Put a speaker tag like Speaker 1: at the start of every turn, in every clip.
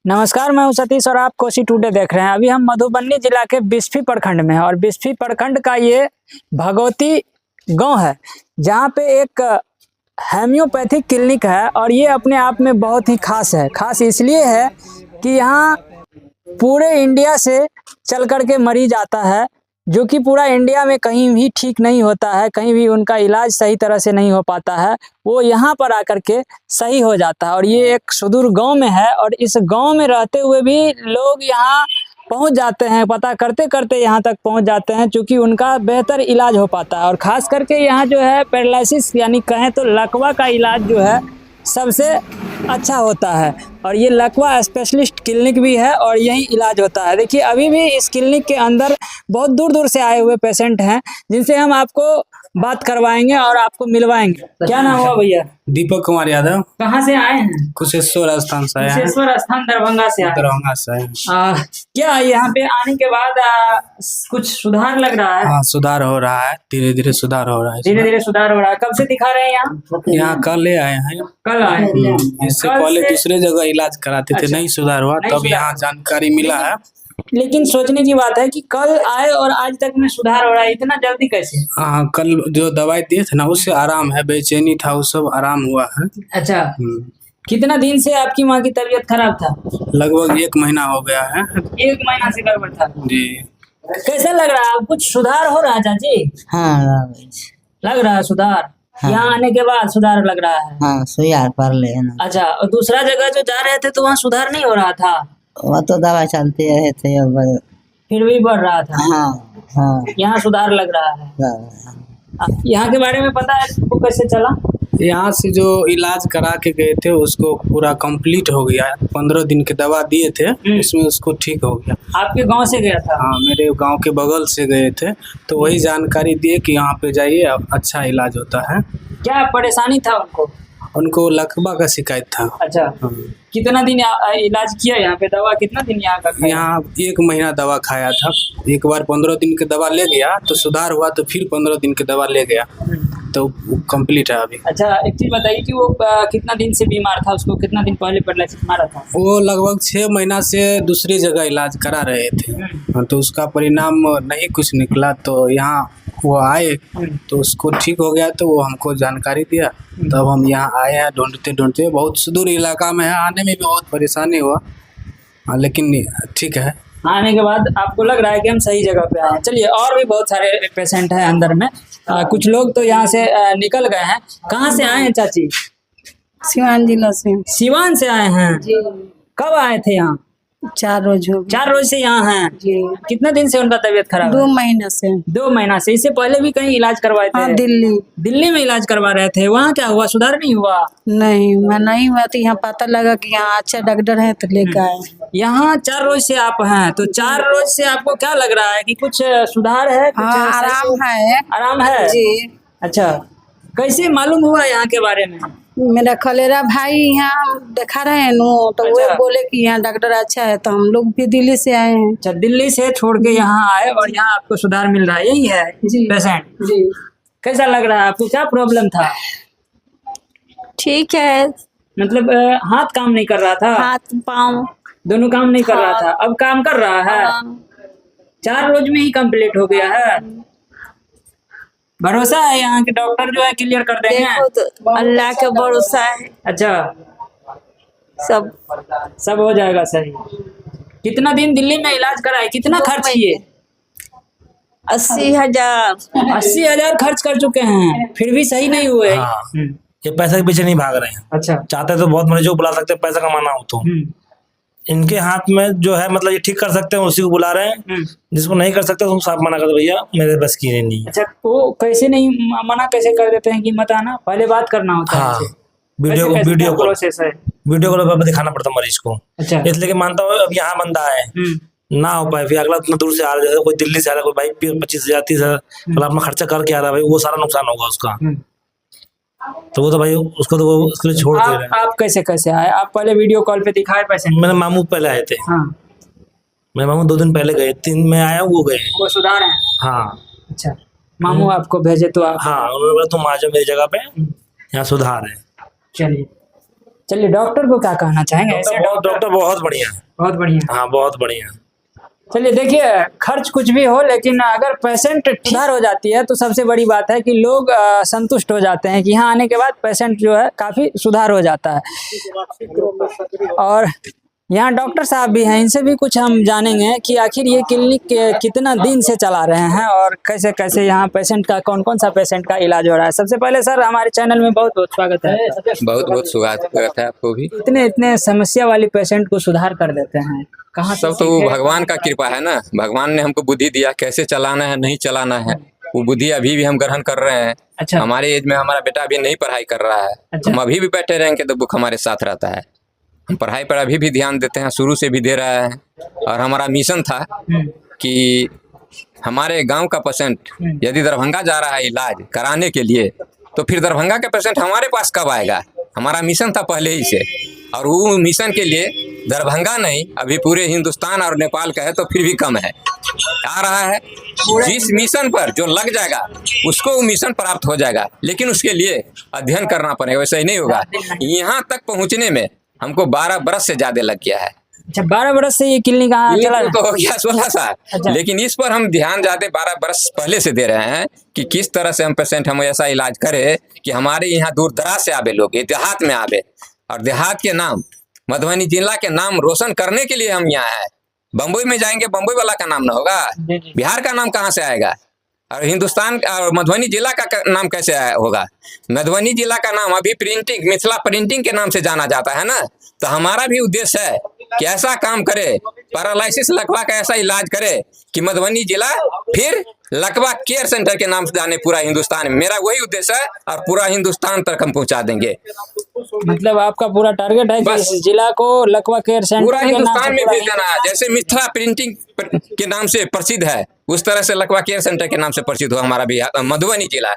Speaker 1: नमस्कार, मैं हूं सतीश और आप कोसी टुडे देख रहे हैं। अभी हम मधुबनी जिला के बिस्फी प्रखंड में हैं और बिस्फी प्रखंड का ये भगवती गांव है, जहां पे एक होम्योपैथिक क्लिनिक है और ये अपने आप में बहुत ही खास है। खास इसलिए है कि यहाँ पूरे इंडिया से चल कर के मरीज आता है, जो कि पूरा इंडिया में कहीं भी ठीक नहीं होता है, कहीं भी उनका इलाज सही तरह से नहीं हो पाता है, वो यहाँ पर आकर के सही हो जाता है। और ये एक सुदूर गांव में है और इस गांव में रहते हुए भी लोग यहाँ पहुँच जाते हैं, पता करते करते यहाँ तक पहुँच जाते हैं, क्योंकि उनका बेहतर इलाज हो पाता है। और ख़ास करके यहाँ जो है पैरालिसिस यानी कहें तो लकवा का इलाज जो है सबसे अच्छा होता है और ये लकवा स्पेशलिस्ट क्लिनिक भी है और यही इलाज होता है। देखिए, अभी भी इस क्लिनिक के अंदर बहुत दूर दूर से आए हुए पेशेंट हैं, जिनसे हम आपको बात करवाएंगे और आपको मिलवाएंगे। क्या नाम हुआ भैया?
Speaker 2: दीपक कुमार यादव।
Speaker 1: कहाँ से आए हैं?
Speaker 2: कुशेश्वर स्थान से आए हैं।
Speaker 1: कुशेश्वर स्थान दरभंगा से आए हैं।
Speaker 2: दरभंगा से आए हैं।
Speaker 1: क्या यहाँ पे आने के बाद कुछ सुधार लग रहा है?
Speaker 2: हाँ, सुधार हो रहा है, धीरे धीरे सुधार हो रहा है।
Speaker 1: धीरे धीरे सुधार हो रहा है। कब से दिखा रहे हैं यहाँ?
Speaker 2: यहाँ कल ले आए हैं।
Speaker 1: कल आए?
Speaker 2: इससे पहले दूसरे जगह इलाज कराते थे, नहीं सुधार हुआ, तब यहाँ जानकारी मिला है।
Speaker 1: लेकिन सोचने की बात है कि कल आए और आज तक में सुधार हो रहा है, इतना जल्दी कैसे?
Speaker 2: हाँ, कल जो दवाई दिए थे ना, उससे आराम है, बेचैनी था वो सब आराम हुआ है।
Speaker 1: अच्छा, कितना दिन से आपकी माँ की तबीयत खराब था?
Speaker 2: लगभग 1 महीना हो गया है।
Speaker 1: 1 महीना से गड़बड़ था
Speaker 2: जी।
Speaker 1: कैसा लग रहा है? कुछ सुधार हो रहा है चाची?
Speaker 3: हाँ,
Speaker 1: लग रहा है सुधार।
Speaker 3: हाँ।
Speaker 1: यहाँ आने के बाद सुधार लग रहा है।
Speaker 3: हाँ, सुइया पड़ ले ना।
Speaker 1: अच्छा, और दूसरा जगह जो जा रहे थे तो वहाँ सुधार नहीं हो रहा था?
Speaker 3: वो तो दवा चलती रहे थे अब।
Speaker 1: फिर भी बढ़ रहा था।
Speaker 3: हाँ हाँ
Speaker 1: यहाँ सुधार लग रहा है।
Speaker 3: हाँ।
Speaker 1: यहाँ के बारे में पता है आपको कैसे चला?
Speaker 2: यहाँ से जो इलाज करा के गए थे उसको पूरा कंप्लीट हो गया। 15 दिन की दवा दिए थे, उसमें उसको ठीक हो गया।
Speaker 1: आपके गांव से गया था?
Speaker 2: हाँ, मेरे गांव के बगल से गए थे, तो वही जानकारी दिए कि यहाँ पे जाइए, अच्छा इलाज होता है।
Speaker 1: क्या परेशानी था उनको?
Speaker 2: उनको लकवा का शिकायत था।
Speaker 1: अच्छा, कितना दिन इलाज किया यहाँ पे? दवा कितना दिन यहाँ का खाया?
Speaker 2: यहाँ 1 महीना दवा खाया था। एक बार 15 दिन की दवा ले गया तो सुधार हुआ, तो फिर 15 दिन की दवा ले गया, तो कंप्लीट है अभी।
Speaker 1: अच्छा, एक चीज बताइए कि वो कितना दिन से बीमार था? उसको कितना दिन पहले पैरालिसिस मारा था?
Speaker 2: वो लगभग 6 महीना से दूसरी जगह इलाज करा रहे थे, तो उसका परिणाम नहीं कुछ निकला, तो यहाँ वो आए तो उसको ठीक हो गया, तो वो हमको जानकारी दिया, तब हम यहाँ आए हैं। ढूंढते ढूंढते बहुत सुदूर इलाका में है, आने में भी बहुत परेशानी हुआ, लेकिन ठीक है।
Speaker 1: आने के बाद आपको लग रहा है कि हम सही जगह पे आए हैं। चलिए, और भी बहुत सारे पेशेंट हैं अंदर में। कुछ लोग तो यहाँ से निकल गए हैं। कहाँ से आए हैं चाची?
Speaker 4: सिवान जिला से।
Speaker 1: सिवान से आए हैं? कब आए थे यहाँ?
Speaker 4: 4 रोज हो गए।
Speaker 1: 4 रोज से यहाँ हैं?
Speaker 4: जी।
Speaker 1: कितने दिन से उनका तबीयत खराब है?
Speaker 4: 2 महीने से।
Speaker 1: 2 महीना से। इससे पहले भी कहीं इलाज करवाए थे?
Speaker 4: हाँ, दिल्ली।
Speaker 1: दिल्ली में इलाज करवा रहे थे। वहाँ क्या हुआ? सुधार नहीं हुआ?
Speaker 4: नहीं, मैं नहीं हुआ तो यहाँ पता लगा कि यहाँ अच्छा डॉक्टर है तो लेकर आए।
Speaker 1: यहाँ 4 रोज से आप हैं, तो 4 रोज से आपको क्या लग रहा है कि कुछ सुधार है? कुछ
Speaker 4: हाँ, आराम है।
Speaker 1: आराम है
Speaker 4: जी।
Speaker 1: अच्छा, कैसे मालूम हुआ यहाँ के बारे में?
Speaker 4: मेरा खलेरा भाई यहाँ दिखा रहे हैं नो, तो वो
Speaker 1: अच्छा।
Speaker 4: बोले कि यहाँ डॉक्टर अच्छा है, तो हम लोग भी दिल्ली से आए हैं।
Speaker 1: अच्छा, दिल्ली से छोड़ के यहाँ आए और यहाँ आपको सुधार मिल रहा है, यही है
Speaker 4: जी।
Speaker 1: पेशेंट?
Speaker 4: जी।
Speaker 1: कैसा लग रहा है आपको? क्या प्रॉब्लम था?
Speaker 4: ठीक है।
Speaker 1: मतलब हाथ काम नहीं कर रहा था?
Speaker 4: हाथ पाँव
Speaker 1: दोनों काम नहीं कर रहा था, अब काम कर रहा है? 4 रोज में ही कंप्लीट हो गया है। भरोसा है यहाँ के डॉक्टर जो है क्लियर कर देंगे?
Speaker 4: तो अल्लाह का भरोसा है।
Speaker 1: अच्छा,
Speaker 4: सब
Speaker 1: हो जाएगा सही। कितना दिन दिल्ली में इलाज कराए? कितना खर्च किए?
Speaker 4: 80,000।
Speaker 1: 80,000 खर्च कर चुके हैं, फिर भी सही नहीं हुए।
Speaker 5: हाँ, ये पैसे के पीछे नहीं भाग रहे हैं।
Speaker 1: अच्छा,
Speaker 5: चाहते तो बहुत मरीजों को बुला सकते हैं, पैसा कमाना हो तो। इनके हाथ में जो है, मतलब ये ठीक कर सकते हैं, उसी को बुला रहे हैं। जिसको नहीं कर सकते तो साफ मना कर दो, भैया मेरे बस की नहीं।
Speaker 1: अच्छा, वो कैसे नहीं मना कैसे कर देते हैं कि मत आना? पहले बात करना होता है।
Speaker 5: हाँ, वीडियो
Speaker 1: प्रोसेस है।
Speaker 5: वीडियो कॉल पर दिखाना पड़ता मरीज को।
Speaker 1: अच्छा,
Speaker 5: इसलिए कि मानता हूँ अब यहाँ बंदा है, ना हो पाए, फिर अगला इतना दूर से आ रहा है, कोई दिल्ली से आ रहा है, कोई भाई 25,000 30,000 मतलब अपना खर्चा करके आ रहा है, भाई वो सारा नुकसान होगा उसका। तो वो तो भाई उसको तो वो उसके लिए छोड़ दे रहे हैं।
Speaker 1: आप कैसे आए? आप पहले वीडियो कॉल पे दिखाए पैसे?
Speaker 5: मेरे मामू पहले आए थे।
Speaker 1: हाँ,
Speaker 5: मेरे मामू 2 दिन पहले गए, 3 में आया वो गए।
Speaker 1: वो सुधार है?
Speaker 5: हाँ।
Speaker 1: अच्छा, मामू आपको भेजे तो आप?
Speaker 5: हाँ, उन्होंने बोला तुम आ जाओ मेरी जगह पे, यहाँ सुधार है।
Speaker 1: चलिए, चलिए, डॉक्टर को क्या कहना चाहेंगे? ऐसे
Speaker 5: डॉक्टर बहुत बढ़िया है।
Speaker 1: बहुत बढ़िया।
Speaker 5: हाँ बहुत बढ़िया।
Speaker 1: चलिए देखिए, खर्च कुछ भी हो, लेकिन अगर पेशेंट सुधार हो जाती है तो सबसे बड़ी बात है कि लोग संतुष्ट हो जाते हैं कि यहाँ आने के बाद पेशेंट जो है काफ़ी सुधार हो जाता है। और यहाँ डॉक्टर साहब भी हैं, इनसे भी कुछ हम जानेंगे कि आखिर ये क्लिनिक कितना दिन से चला रहे हैं और कैसे कैसे यहाँ पेशेंट का, कौन कौन सा पेशेंट का इलाज हो रहा है। सबसे पहले सर, हमारे चैनल में बहुत बहुत स्वागत है।
Speaker 6: बहुत बहुत स्वागत है आपको भी।
Speaker 1: इतने इतने समस्या वाली पेशेंट को सुधार कर देते हैं, कहाँ से
Speaker 6: सब तो
Speaker 1: सीखे?
Speaker 6: भगवान का कृपा है ना। भगवान ने हमको बुद्धि दिया, कैसे चलाना है नहीं चलाना है, वो बुद्धि अभी भी हम ग्रहण कर रहे हैं।
Speaker 1: अच्छा।
Speaker 6: हमारे एज में हमारा बेटा अभी नहीं पढ़ाई कर रहा है।
Speaker 1: अच्छा।
Speaker 6: हम अभी भी बैठे रहेंगे तो बुक हमारे साथ रहता है। हम पढ़ाई पर अभी भी ध्यान देते हैं, शुरू से भी दे रहे हैं। और हमारा मिशन था कि हमारे गांव का पेशेंट यदि दरभंगा जा रहा है इलाज कराने के लिए, तो फिर दरभंगा का पेशेंट हमारे पास कब आएगा। हमारा मिशन था पहले ही से, और वो मिशन के लिए दरभंगा नहीं, अभी पूरे हिंदुस्तान और नेपाल का है तो फिर भी कम है। आ रहा है, जिस मिशन पर जो लग जाएगा उसको वो मिशन प्राप्त हो जाएगा, लेकिन उसके लिए अध्ययन करना पड़ेगा। वैसा ही नहीं होगा। यहाँ तक पहुँचने में हमको 12 बरस से ज्यादा लग गया है।
Speaker 1: अच्छा, 12 बरस से ये क्लिनिक कहाँ चला
Speaker 6: तो हो गया 16 साल।
Speaker 1: अच्छा।
Speaker 6: लेकिन इस पर हम ध्यान ज्यादा 12 बरस पहले से दे रहे हैं कि किस तरह से हम पेशेंट हम ऐसा इलाज करें कि हमारे यहाँ दूर दराज से आवे लोग, ये देहात में आवे, और देहात के नाम, मधुबनी जिला के नाम रोशन करने के लिए हम यहाँ है। बम्बई में जाएंगे, बम्बई वाला का नाम ना होगा, बिहार का नाम कहाँ से आएगा, और हिंदुस्तान और मधुबनी जिला का नाम कैसे होगा। मधुबनी जिला का नाम अभी प्रिंटिंग, मिथिला प्रिंटिंग के नाम से जाना जाता है ना। तो हमारा भी उद्देश्य है कि ऐसा काम करे, पैरालिसिस लकवा का ऐसा इलाज करे कि मधुबनी जिला फिर लकवा केयर सेंटर के नाम से जाने पूरा हिंदुस्तान में। मेरा वही उद्देश्य है, और पूरा हिंदुस्तान तक हम पहुंचा देंगे।
Speaker 1: मतलब आपका पूरा टारगेट है कि इस जिला को लकवा केयर सेंटर
Speaker 6: पूरा
Speaker 1: के नाम से
Speaker 6: हिंदुस्तान में
Speaker 1: पूरा
Speaker 6: भेज देना है। जैसे मिथिला प्रिंटिंग के नाम से प्रसिद्ध है, उस तरह से लकवा केयर सेंटर के नाम से प्रसिद्ध हो हमारा भी मधुबनी जिला।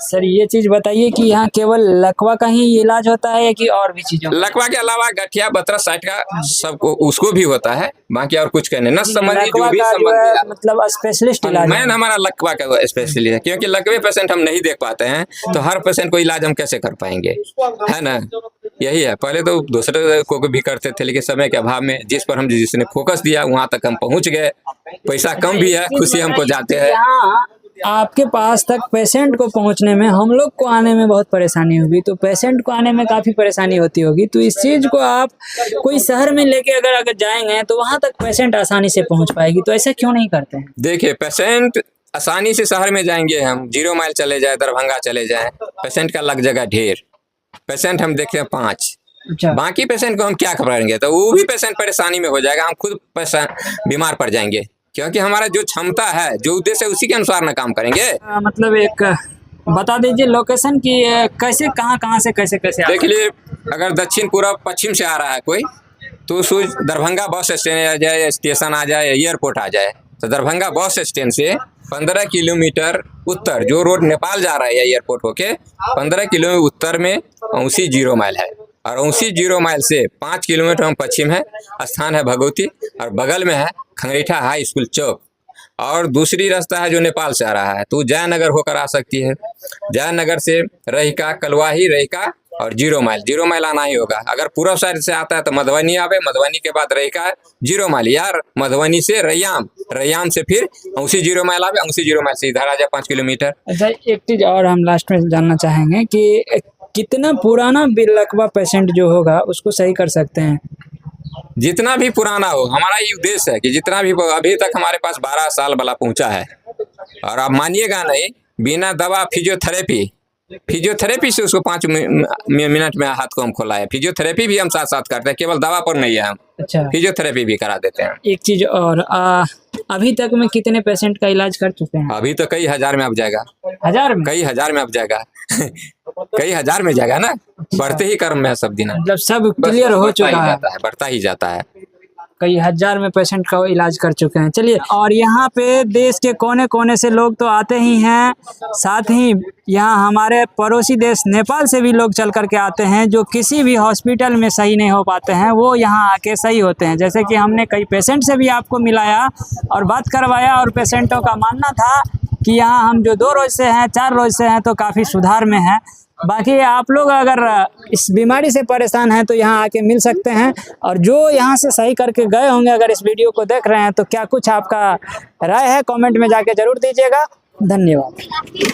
Speaker 1: सर, ये चीज बताइए कि यहाँ केवल लकवा का ही इलाज होता है कि और भी चीजों?
Speaker 6: लकवा के अलावा गठिया, बतरा, साइट का सबको उसको भी होता है, बाकी और कुछ कहने न संबंधी जो भी संबंधी,
Speaker 1: मतलब स्पेशलिस्ट इलाज
Speaker 6: मैन हमारा लकवा का स्पेशलिस्ट है। क्योंकि लकवे पेशेंट हम नहीं देख पाते हैं, तो हर पेशेंट को इलाज हम कैसे कर पाएंगे, है ना। यही है। पहले तो दूसरे को भी करते थे, लेकिन समय के अभाव में जिस पर हम जिसने फोकस दिया वहां तक हम पहुंच गए। पैसा कम भी है, खुशी हमको जाते हैं।
Speaker 1: यहाँ आपके पास तक पेशेंट को पहुंचने में हम लोग को आने में बहुत परेशानी होगी, तो पेशेंट को आने में काफी परेशानी होती होगी। तो इस चीज को आप कोई शहर में लेके अगर जाएंगे तो वहां तक पेशेंट आसानी से पहुंच पाएगी, तो ऐसा क्यों नहीं करते हैं?
Speaker 6: देखिए, पेशेंट आसानी से शहर में जाएंगे, हम 0 माइल चले जाए, दरभंगा चले जाए, पेशेंट का लग जगह ढेर। पेशेंट हम देखे 5,
Speaker 1: अच्छा।
Speaker 6: बाकी पेशेंट को हम क्या खबरेंगे, तो वो भी पेशेंट परेशानी में हो जाएगा। हम खुद बीमार पड़ जाएंगे, क्योंकि हमारा जो क्षमता है, जो उद्देश्य है, उसी के अनुसार ना काम करेंगे।
Speaker 1: मतलब एक बता दीजिए लोकेशन की, कैसे कहाँ से कैसे
Speaker 6: देख लिए, अगर दक्षिण पूर्व पश्चिम से आ रहा है कोई, तो दरभंगा बस स्टैंड आ जाए, स्टेशन आ जाए, एयरपोर्ट आ जाए, तो दरभंगा बस स्टैंड से 15 किलोमीटर उत्तर, जो रोड नेपाल जा रहा है एयरपोर्ट होके, 15 किलोमीटर उत्तर में औंसी 0 माइल है, और औंसी 0 माइल से 5 किलोमीटर हम पश्चिम है, स्थान है भगवती, और बगल में है खंगरीठा हाई स्कूल चौक। और दूसरी रास्ता है जो नेपाल से आ रहा है, तो जयनगर होकर आ सकती है। जयनगर से रहिका, कलवाही, रहिका और 0 माइल आना ही होगा। अगर पूर्व साइड से आता है तो मधुबनी आवे, मधुबनी के बाद रहिका 0 माइल, यार मधुबनी से रैयाम से फिर औंसी 0 माइल आवे, औंसी 0 माइल से इधर आ जाए 5 किलोमीटर।
Speaker 1: अच्छा, एक चीज और हम लास्ट में जानना चाहेंगे कि कितना पुराना लकवा पेशेंट जो होगा उसको सही कर सकते हैं?
Speaker 6: जितना भी पुराना हो, हमारा ये उद्देश्य है कि जितना भी, अभी तक हमारे पास 12 साल वाला पहुंचा है। और आप मानिएगा नहीं, बिना दवा फिजियोथेरेपी से उसको 5 मिनट में हाथ को हम खोला है। फिजियोथेरेपी भी हम साथ साथ करते हैं, केवल दवा पर नहीं है, हम
Speaker 1: अच्छा,
Speaker 6: फिजियोथेरेपी भी करा देते हैं।
Speaker 1: एक चीज और, अभी तक में कितने पेशेंट का इलाज कर चुके हैं?
Speaker 6: अभी तो कई हजार में अब जाएगा,
Speaker 1: 1000 में?
Speaker 6: कई हजार में अब जाएगा कई हजार में जाएगा ना, बढ़ते ही क्रम में है सब दिन।
Speaker 1: मतलब सब क्लियर हो चुका है,
Speaker 6: बढ़ता ही जाता है।
Speaker 1: कई हजार में पेशेंट का इलाज कर चुके हैं। चलिए, और यहाँ पे देश के कोने कोने से लोग तो आते ही हैं, साथ ही यहाँ हमारे पड़ोसी देश नेपाल से भी लोग चल करके आते हैं, जो किसी भी हॉस्पिटल में सही नहीं हो पाते हैं, वो यहाँ आके सही होते हैं। जैसे कि हमने कई पेशेंट से भी आपको मिलाया और बात करवाया, और पेशेंटों का मानना था कि यहाँ हम जो 2 रोज से हैं, 4 रोज से हैं, तो काफ़ी सुधार में है। बाकी आप लोग अगर इस बीमारी से परेशान हैं तो यहाँ आके मिल सकते हैं। और जो यहाँ से सही करके गए होंगे अगर इस वीडियो को देख रहे हैं तो क्या कुछ आपका राय है कमेंट में जाके जरूर दीजिएगा। धन्यवाद।